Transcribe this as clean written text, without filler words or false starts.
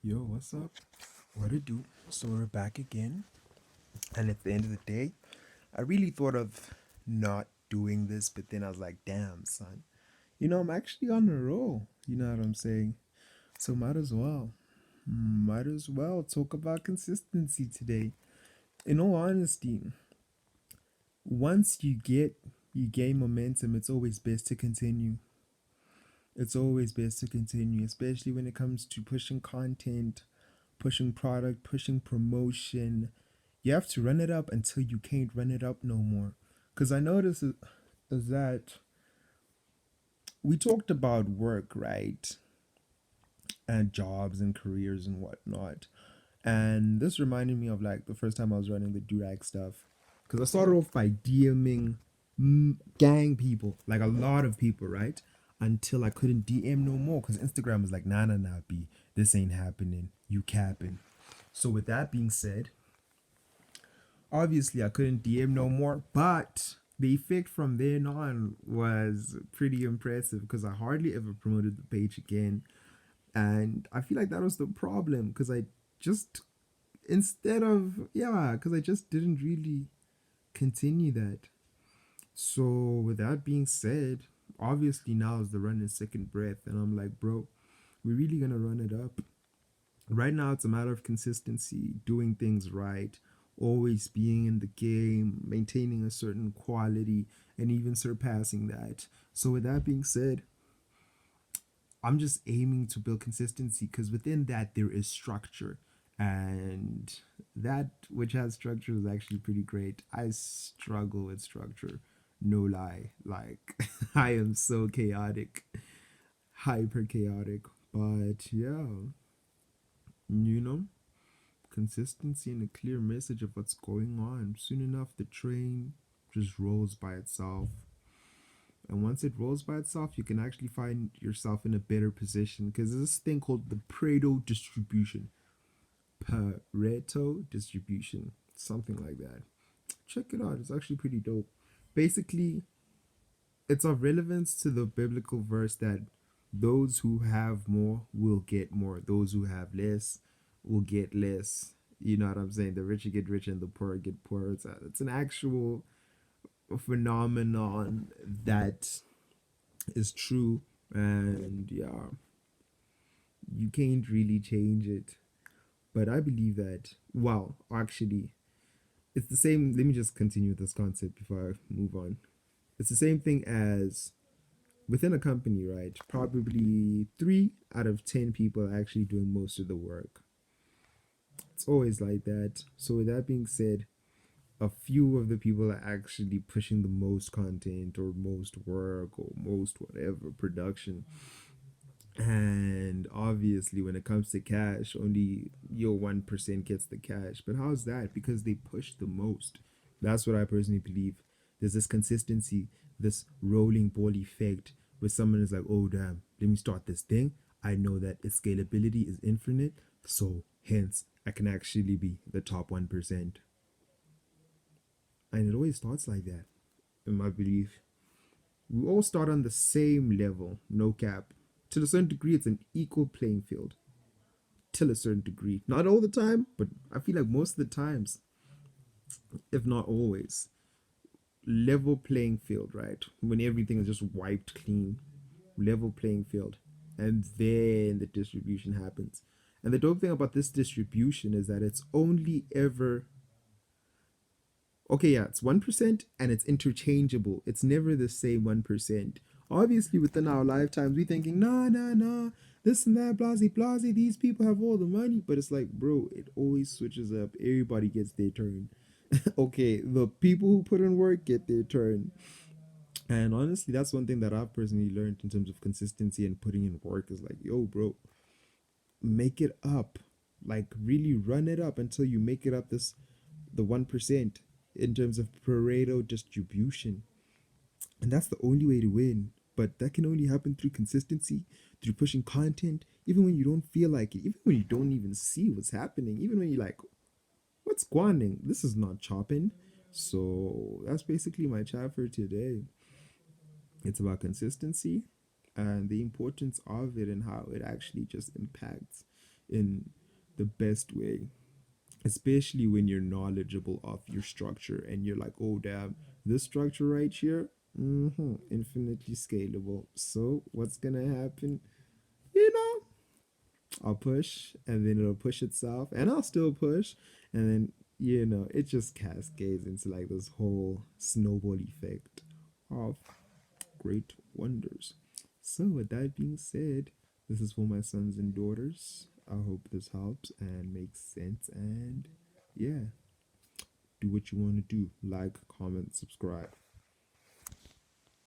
Yo, what's up? What to do? So we're back again. And at the end of the day, I really thought of not doing this, but then I was like, damn, son. I'm actually on a roll. You know what I'm saying? So might as well. Might as well talk about consistency today. In all honesty, once you gain momentum, it's always best to continue. It's always best to continue, especially when it comes to pushing content, pushing product, pushing promotion. You have to run it up until you can't run it up no more. Because I noticed is that we talked about work, right? And jobs and careers and whatnot. And this reminded me of like the first time I was running the Durag stuff. Because I started off by DMing gang people, like a lot of people, right? Until I couldn't DM no more because Instagram was like, nah, nah, nah, B, this ain't happening. You capping. So with that being said, obviously I couldn't DM no more, but the effect from then on was pretty impressive because I hardly ever promoted the page again. And I feel like that was the problem because I just, instead of, yeah, because I just didn't really continue that. So, with that being said, obviously now is the run in second breath. And I'm like, bro, we're really going to run it up. Right now, it's a matter of consistency, doing things right, always being in the game, maintaining a certain quality, and even surpassing that. So, with that being said, I'm just aiming to build consistency because within that, there is structure. And that which has structure is actually pretty great. I struggle with structure, no lie. Like, I am so chaotic, hyper chaotic. But yeah, you know, consistency and a clear message of what's going on. Soon enough, the train just rolls by itself. And once it rolls by itself, you can actually find yourself in a better position because there's this thing called the Pareto distribution. Pareto distribution. Something like that. Check it out. It's actually pretty dope. Basically, it's of relevance to the biblical verse that those who have more will get more. Those who have less will get less. You know what I'm saying? The richer get richer and the poor get poorer. It's an actual phenomenon that is true. And yeah, you can't really change it. But I believe that, well, actually, it's the same. Let me just continue with this concept before I move on. It's the same thing as within a company, right? Probably 3 out of 10 people are actually doing most of the work. It's always like that. So, with that being said, a few of the people are actually pushing the most content or most work or most whatever production. And obviously, when it comes to cash, only your 1% gets the cash. But how's that? Because they push the most. That's what I personally believe. There's this consistency, this rolling ball effect where someone is like, oh, damn, let me start this thing. I know that its scalability is infinite. So, hence, I can actually be the top 1%. And it always starts like that, in my belief. We all start on the same level, no cap. To a certain degree, it's an equal playing field. Till a certain degree. Not all the time, but I feel like most of the times, if not always, level playing field, right? When everything is just wiped clean, level playing field. And then the distribution happens. And the dope thing about this distribution is that it's only ever okay, yeah, it's 1% and it's interchangeable. It's never the same 1%. Obviously, within our lifetimes, we're thinking, nah, nah, nah, this and that, blasey, blasey, these people have all the money. But it's like, bro, it always switches up. Everybody gets their turn. Okay, the people who put in work get their turn. And honestly, that's one thing that I've personally learned in terms of consistency and putting in work is like, yo, bro, make it up. Like, really run it up until you make it up the 1% in terms of Pareto distribution. And that's the only way to win. But that can only happen through consistency, through pushing content, even when you don't feel like it, even when you don't even see what's happening, even when you're like, what's guaning? This is not chopping. So that's basically my chat for today. It's about consistency and the importance of it and how it actually just impacts in the best way, especially when you're knowledgeable of your structure and you're like, oh, damn, this structure right here, infinitely scalable. So what's gonna happen? You know, I'll push and then it'll push itself and I'll still push. And then, it just cascades into like this whole snowball effect of great wonders. So, with that being said, this is for my sons and daughters. I hope this helps and makes sense. And yeah, do what you want to do. Like, comment, subscribe.